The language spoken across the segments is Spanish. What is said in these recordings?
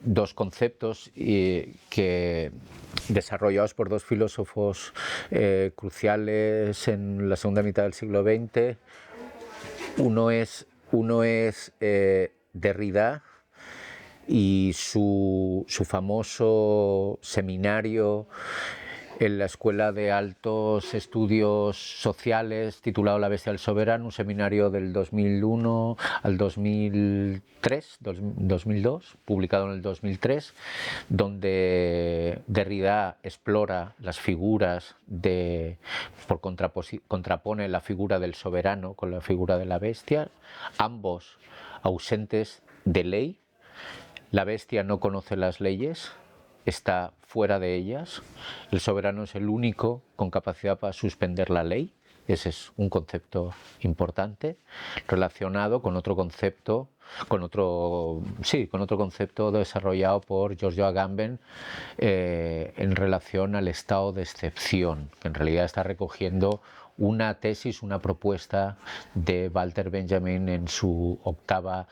dos conceptos que desarrollados por dos filósofos cruciales en la segunda mitad del siglo XX. Uno es Derrida y su famoso seminario en la Escuela de Altos Estudios Sociales titulado La Bestia del Soberano, un seminario del 2001 al 2003, 2002, publicado en el 2003, donde Derrida explora las figuras contrapone la figura del soberano con la figura de la bestia, ambos ausentes de ley. La bestia no conoce las leyes, está fuera de ellas. El soberano es el único con capacidad para suspender la ley. Ese es un concepto importante relacionado con otro concepto, con otro concepto desarrollado por Giorgio Agamben en relación al estado de excepción, que en realidad está recogiendo una tesis, una propuesta de Walter Benjamin en su octava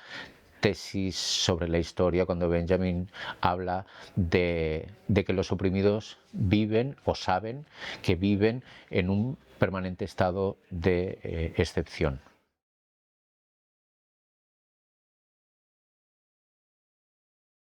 tesis sobre la historia, cuando Benjamin habla de que los oprimidos viven o saben que viven en un permanente estado de excepción.